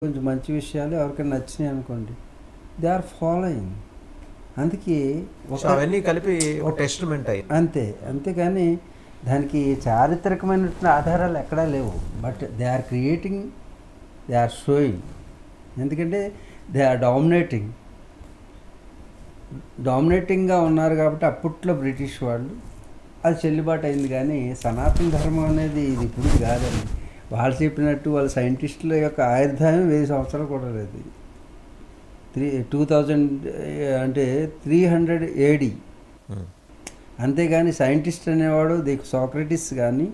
కొంచెం మంచి విషయాలు ఎవరికైనా నచ్చినాయి అనుకోండి, దే ఆర్ ఫాలోయింగ్. అందుకే అవన్నీ కలిపి ఒక టెస్ట్మెంట్ అయ్యి అంతే. అంతేగాని దానికి చారిత్రకమైనటువంటి ఆధారాలు ఎక్కడా లేవు. But they are creating, they are showing. ఎందుకంటే దే ఆర్ డామినేటింగ్గా ఉన్నారు కాబట్టి అప్పట్లో బ్రిటిష్ వాళ్ళు అది చెల్లుబాటు అయింది. కానీ సనాతన ధర్మం అనేది ఇది ఇప్పుడు కాదండి. వాళ్ళు చెప్పినట్టు వాళ్ళ సైంటిస్టుల యొక్క ఆయుర్దాయం 1000 సంవత్సరాలు కూడా లేదు. 2000 అంటే 300 AD. అంతేగాని సైంటిస్ట్ అనేవాడు సోక్రటీస్ కానీ,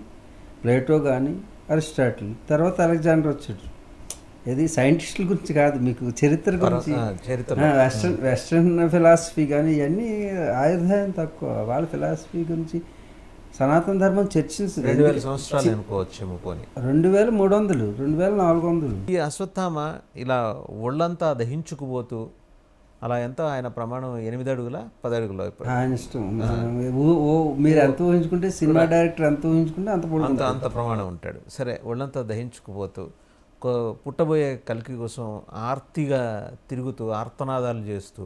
ప్లేటో కానీ, అరిస్టాటిల్, తర్వాత అలెగ్జాండర్ వచ్చాడు. ఇది సైంటిస్టుల గురించి కాదు, మీకు చరిత్ర గురించి. వెస్ట్రన్ ఫిలాసఫీ కానీ ఇవన్నీ ఆయుర్దాయం తక్కువ. వాళ్ళ ఫిలాసఫీ గురించి సనాతన ధర్మం చర్చించింది. 2000 సంవత్సరాలు అనుకోవచ్చేమో. పోనీ 2300, 2400. ఈ అశ్వత్థామ ఇలా ఒళ్ళంతా దహించుకుపోతూ అలా ఎంత ఆయన ప్రమాణం 8 అడుగుల 10 అడుగుల ఆయన ఇష్టం. మీరు ఎంత ఊహించుకుంటే, సినిమా డైరెక్టర్ ఎంత ఊహించుకుంటే అంత ప్రమాణం ఉంటాడు. సరే, ఒళ్ళంతా దహించుకుపోతూ పుట్టబోయే కల్కి కోసం ఆర్తిగా తిరుగుతూ ఆర్తనాదాలు చేస్తూ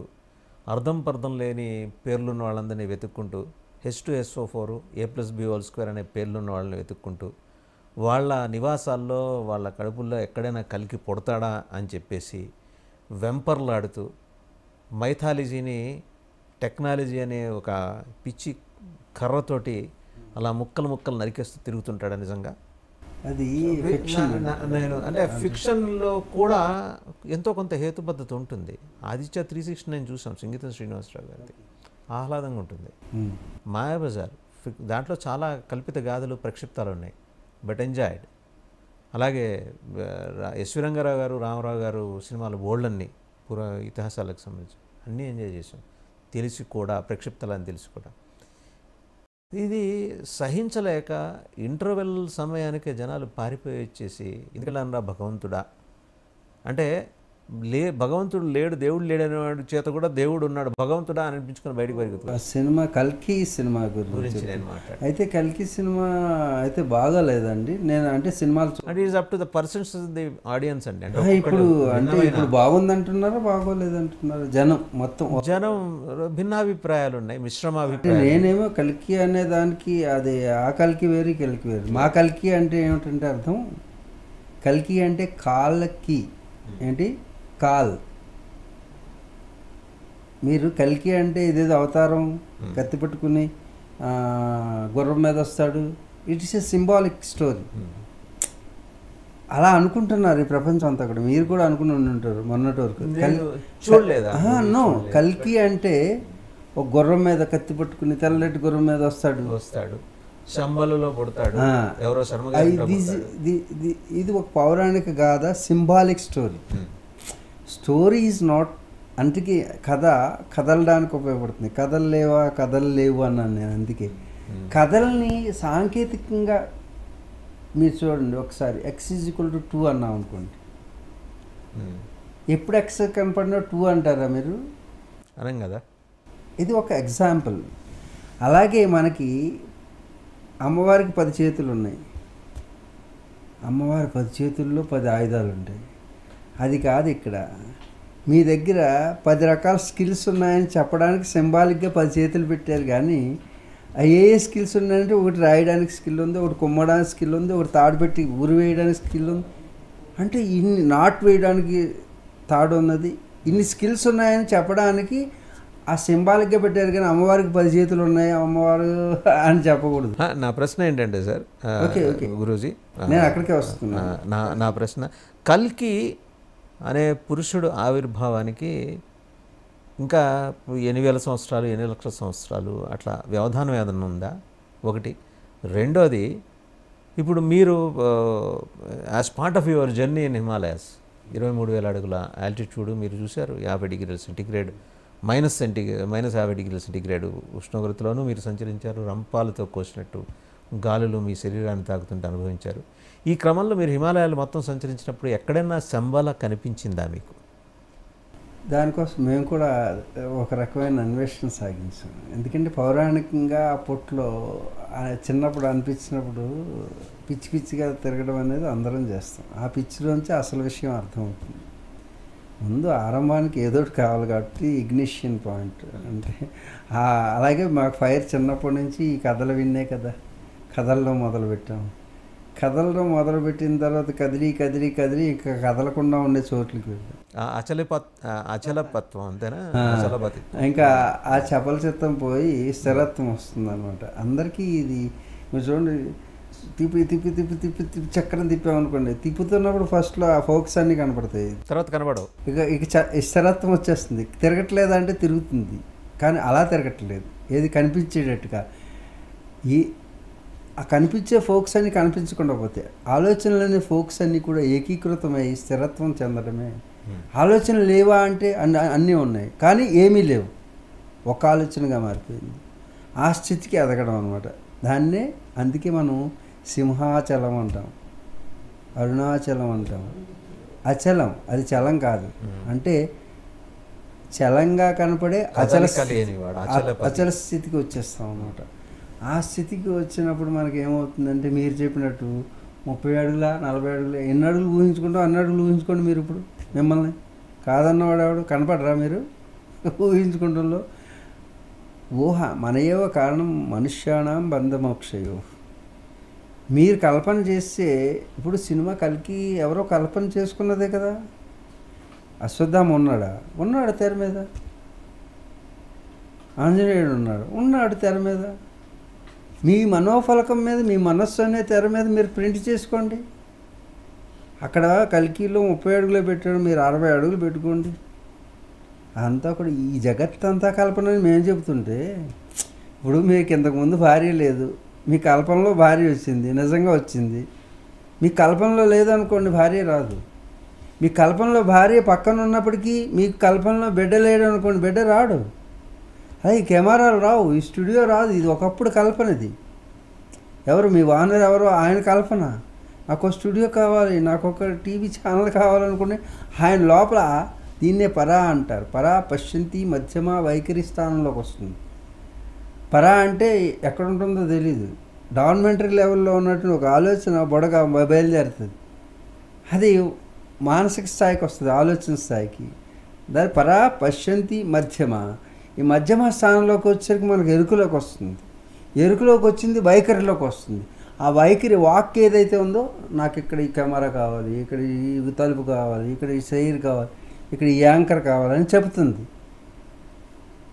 అర్థం పర్థం లేని పేర్లున్న వాళ్ళందరినీ వెతుక్కుంటూ H2SO4 A+B² అనే పేర్లున్న వాళ్ళని వెతుక్కుంటూ వాళ్ళ నివాసాల్లో వాళ్ళ కడుపుల్లో ఎక్కడైనా కలికి పుడతాడా అని చెప్పేసి వెంపర్లాడుతూ మైథాలజీని టెక్నాలజీ అనే ఒక పిచ్చి కర్రతోటి అలా ముక్కలు నరికేస్తూ తిరుగుతుంటాడు. నిజంగా అది నేను అంటే ఫిక్షన్లో కూడా ఎంతో కొంత హేతుబద్ధత ఉంటుంది. ఆదిత్య 369 చూసాం, సంగీతం శ్రీనివాసరావు గారిది. ఆహ్లాదంగా ఉంటుంది. మాయాబజార్ దాంట్లో చాలా కల్పిత గాథలు, ప్రక్షిప్తాలు ఉన్నాయి, బట్ ఎంజాయ్డ్. అలాగే ఎస్వి రంగారావు గారు, రామారావు గారు సినిమాలు బోల్డన్ని ఇతిహాసాలకు సంబంధించి అన్నీ ఎంజాయ్ చేసాం, తెలిసి కూడా, ప్రక్షిప్తాలని తెలిసి కూడా. ఇది సహించలేక ఇంటర్వెల్ సమయానికే జనాలు పారిపోయి వచ్చేసి ఎందుకన్నా భగవంతుడా అంటే భగవంతుడు లేడు, దేవుడు లేడు అనేవాడు చేత కూడా దేవుడు ఉన్నాడు, భగవంతుడా అని అనిపించుకొని బయటకు పరిగెత్తుతాడు. సినిమా కల్కి సినిమా గురించి నేను మాట్లాడు. అయితే కల్కి సినిమా అయితే బాగాలేదండి. నేను అంటే సినిమాలు అంటే is up to the persons the audience అండి. ఇప్పుడు బాగుందంటున్నారా, బాగోలేదంటున్నారా? జనం భిన్నాభిప్రాయాలు ఉన్నాయి, మిశ్రమాభిప్రాయాలు. నేనేమో కల్కి అనే దానికి అది ఆ కల్కి వేరు, కల్కి వేరు. మా కల్కి అంటే ఏమిటంటే అర్థం, కల్కి అంటే కాళ్ళకి ఏంటి కాల్. మీరు కల్కి అంటే ఇదేదో అవతారం, కత్తి పట్టుకుని గుర్రం మీద వస్తాడు. It is a symbolic story. అలా అనుకుంటున్నారు ఈ ప్రపంచం అంతా కూడా. మీరు కూడా అనుకుని ఉంటారు మొన్నటి వరకు. నో, కల్కి అంటే ఒక గుర్రం మీద కత్తి పట్టుకుని తెల్లటి గుర్రం మీద వస్తాడు, శంబలులో పుడతాడు, ఎవరో ఇది ఒక పౌరాణిక గాథ, సింబాలిక్ స్టోరీ ఈజ్ నాట్. అందుకే కదలడానికి ఉపయోగపడుతుంది. కథలు లేవు అన్నాను నేను. అందుకే కథల్ని సాంకేతికంగా మీరు చూడండి ఒకసారి. X=2 అన్నాం అనుకోండి, ఎప్పుడు X కనపడినా 2 అంటారా మీరు? అనం కదా. ఇది ఒక ఎగ్జాంపుల్. అలాగే మనకి అమ్మవారికి 10 చేతులు ఉన్నాయి. అమ్మవారి 10 చేతుల్లో 10 ఆయుధాలు ఉంటాయి. అది కాదు ఇక్కడ. మీ దగ్గర 10 రకాల స్కిల్స్ ఉన్నాయని చెప్పడానికి సింబాలిక్గా 10 చేతులు పెట్టారు. కానీ ఏ స్కిల్స్ ఉన్నాయంటే, ఒకటి రాయడానికి స్కిల్ ఉంది, ఒకటి కుమ్మడానికి స్కిల్ ఉంది, ఒకటి తాడు పెట్టి ఊరు వేయడానికి స్కిల్ ఉంది. అంటే ఇన్ని నాట్ వేయడానికి తాడు ఉన్నది. ఇన్ని స్కిల్స్ ఉన్నాయని చెప్పడానికి ఆ సింబాలిక్గా పెట్టారు. కానీ అమ్మవారికి 10 చేతులు ఉన్నాయి అమ్మవారు అని చెప్పకూడదు. నా ప్రశ్న ఏంటంటే సార్, గురూజీ, నేను అక్కడికే వస్తున్నా. నా ప్రశ్న, కల్కి అనే పురుషుడు ఆవిర్భావానికి ఇంకా 8,000 సంవత్సరాలు, 8 లక్షల సంవత్సరాలు అట్లా వ్యవధానం ఏదన్నా ఉందా? ఒకటి. రెండోది, ఇప్పుడు మీరు as part of your journey in Himalayas, 23,000 అడుగుల ఆల్టిట్యూడ్ మీరు చూశారు. 50 డిగ్రీల సెంటిగ్రేడ్, -50 డిగ్రీల సెంటిగ్రేడ్ ఉష్ణోగ్రతలోనూ మీరు సంచరించారు. రంపాలతో కోసినట్టు గాలులు మీ శరీరాన్ని తాకుతుంటే అనుభవించారు. ఈ క్రమంలో మీరు హిమాలయాలు మొత్తం సంచరించినప్పుడు ఎక్కడైనా శంబల కనిపించిందా మీకు? దానికోసం మేము కూడా ఒక రకమైన అన్వేషణ సాగించాం. ఎందుకంటే పౌరాణికంగా అప్పట్లో చిన్నప్పుడు అనిపించినప్పుడు పిచ్చి పిచ్చిగా తిరగడం అనేది అందరం చేస్తాం. ఆ పిచ్చిలోంచి అసలు విషయం అర్థమవుతుంది. ముందు ఆరంభానికి ఏదో ఒకటి కావాలి కాబట్టి ఇగ్నిషన్ పాయింట్ అంటే అలాగే మాకు ఫైర్ చిన్నప్పటి నుంచి ఈ కథలు విన్నే కదా, కథల్లో మొదలుపెట్టాం. కథలడం మొదలుపెట్టిన తర్వాత కదిలి కదిలి కదిలి ఇంకా కదలకుండా ఉండే చోట్లకి వెళ్ళాం. అచలపత్వం అంతేనా? ఇంకా ఆ చపల చిత్తం పోయి స్థిరత్వం వస్తుంది అనమాట. అందరికీ ఇది మీరు చూడండి, తిప్పి తిప్పి తిప్పి తిప్పి తిప్పి చక్రం తిప్పామనుకోండి, తిప్పుతున్నప్పుడు ఫస్ట్లో ఆ ఫోక్స్ అన్నీ కనపడతాయి, తర్వాత కనపడవు. ఇక స్థిరత్వం వచ్చేస్తుంది. తిరగట్లేదంటే తిరుగుతుంది, కానీ అలా తిరగట్లేదు, ఏది కనిపించేటట్టుగా. ఆ కనిపించే ఫోక్స్ అన్నీ కనిపించకుండా పోతే ఆలోచనలనే ఫోక్స్ అన్నీ కూడా ఏకీకృతమై స్థిరత్వం చెందడమే. ఆలోచనలు లేవా అంటే అన్నీ ఉన్నాయి, కానీ ఏమీ లేవు, ఒక ఆలోచనగా మారిపోయింది. ఆ స్థితికి ఎదగడం అనమాట. దాన్నే అందుకే మనం సింహాచలం అంటాం, అరుణాచలం అంటాం. అచలం, అది చలం కాదు, అంటే చలంగా కనపడే అచల స్థితికి వచ్చేస్తాం అన్నమాట. ఆ స్థితికి వచ్చినప్పుడు మనకి ఏమవుతుందంటే మీరు చెప్పినట్టు 30 అడుగుల 40 అడుగుల ఎన్ని అడుగులు ఊహించుకుంటాం, అన్ని అడుగులు ఊహించుకోండి. మీరు ఇప్పుడు మిమ్మల్ని కాదన్నవాడు ఎవడు కనపడరా? మీరు ఊహించుకుంటంలో ఊహ మనయేవ కారణం మనుష్యాణం బంధమోక్షయో. మీరు కల్పన చేస్తే ఇప్పుడు సినిమా కలికి ఎవరో కల్పన చేసుకున్నదే కదా. అశ్వత్థామ ఉన్నాడు తెర మీద, ఆంజనేయుడు ఉన్నాడు తెర మీద. మీ మనోఫలకం మీద, మీ మనస్సు అనే తెర మీద మీరు ప్రింట్ చేసుకోండి. అక్కడ కల్కిలో 30 అడుగులు పెట్టాడు, మీరు 60 అడుగులు పెట్టుకోండి. అంతా కూడా ఈ జగత్తంతా కల్పన అని మేము చెబుతుంటే, ఇప్పుడు మీకు ఇంతకుముందు భార్య లేదు, మీ కల్పనలో భార్య వచ్చింది, నిజంగా వచ్చింది. మీ కల్పనలో లేదనుకోండి, భార్య రాదు. మీ కల్పనలో భార్య పక్కన ఉన్నప్పటికీ మీకు కల్పనలో బిడ్డ లేడు అనుకోండి, బిడ్డ రాడు. అది కెమెరాలు రావు, ఈ స్టూడియో రాదు. ఇది ఒకప్పుడు కల్పన. ఇది ఎవరు మీ వానర్ ఎవరో ఆయన కల్పన. నాకు ఒక స్టూడియో కావాలి, నాకు ఒక టీవీ ఛానల్ కావాలనుకునే ఆయన లోపల దీన్నే పరా అంటారు. పరా పశ్యంతి మధ్యమ వైఖరి స్థానంలోకి వస్తుంది. పరా అంటే ఎక్కడ ఉంటుందో తెలీదు. డాక్యుమెంటరీ లెవెల్లో ఉన్నట్టు ఒక ఆలోచన బొడగా బయలుదేరుతుంది. అది మానసిక స్థాయికి వస్తుంది, ఆలోచన స్థాయికి. దాని పరా పశ్యంతి మధ్యమ. ఈ మధ్యమ స్థానంలోకి వచ్చేసరికి మనకు ఎరుకులోకి వస్తుంది. ఎరుకులోకి వచ్చింది వైఖరిలోకి వస్తుంది. ఆ వైఖరి వాక్ ఏదైతే ఉందో, నాకు ఇక్కడ ఈ కెమెరా కావాలి, ఇక్కడ ఈ తలుపు కావాలి, ఇక్కడ ఈ చైర్ కావాలి, ఇక్కడ ఈ యాంకర్ కావాలని చెబుతుంది.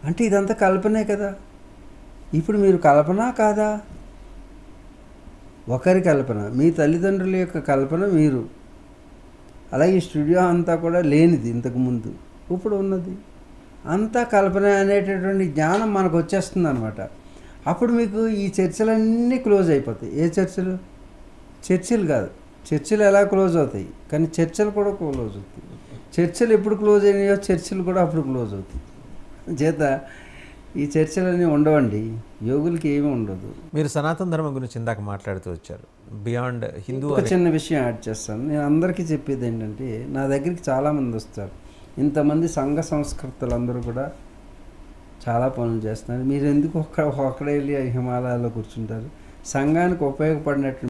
అంటే ఇదంతా కల్పనే కదా. ఇప్పుడు మీరు కల్పన కాదా? ఒకరి కల్పన, మీ తల్లిదండ్రుల యొక్క కల్పన మీరు. అలాగే స్టూడియో అంతా కూడా లేనిది ఇంతకుముందు, ఇప్పుడు ఉన్నది. అంతా కల్పన అనేటటువంటి జ్ఞానం మనకు వచ్చేస్తుంది అనమాట. అప్పుడు మీకు ఈ చర్చలన్నీ క్లోజ్ అయిపోతాయి. ఏ చర్చలు? చర్చలు కాదు, చర్చలు ఎలా క్లోజ్ అవుతాయి, కానీ చర్చలు కూడా క్లోజ్ అవుతాయి. చర్చలు ఎప్పుడు క్లోజ్ అయినాయో చర్చలు కూడా అప్పుడు క్లోజ్ అవుతాయి. చేత ఈ చర్చలన్నీ ఉండవండి, యోగులకి ఏమీ ఉండదు. మీరు సనాతన ధర్మం గురించి ఇందాక మాట్లాడుతూ వచ్చారు. బియాండ్ హిందూ ఒక చిన్న విషయం యాడ్ చేస్తాను. నేను అందరికీ చెప్పేది ఏంటంటే, నా దగ్గరికి చాలామంది వస్తారు. ఇంతమంది సంఘ సంస్కృతులందరూ కూడా చాలా పనులు చేస్తున్నారు. మీరు ఎందుకు ఒక్కడే వెళ్ళి హిమాలయాల్లో కూర్చుంటారు? సంఘానికి ఉపయోగపడినట్టు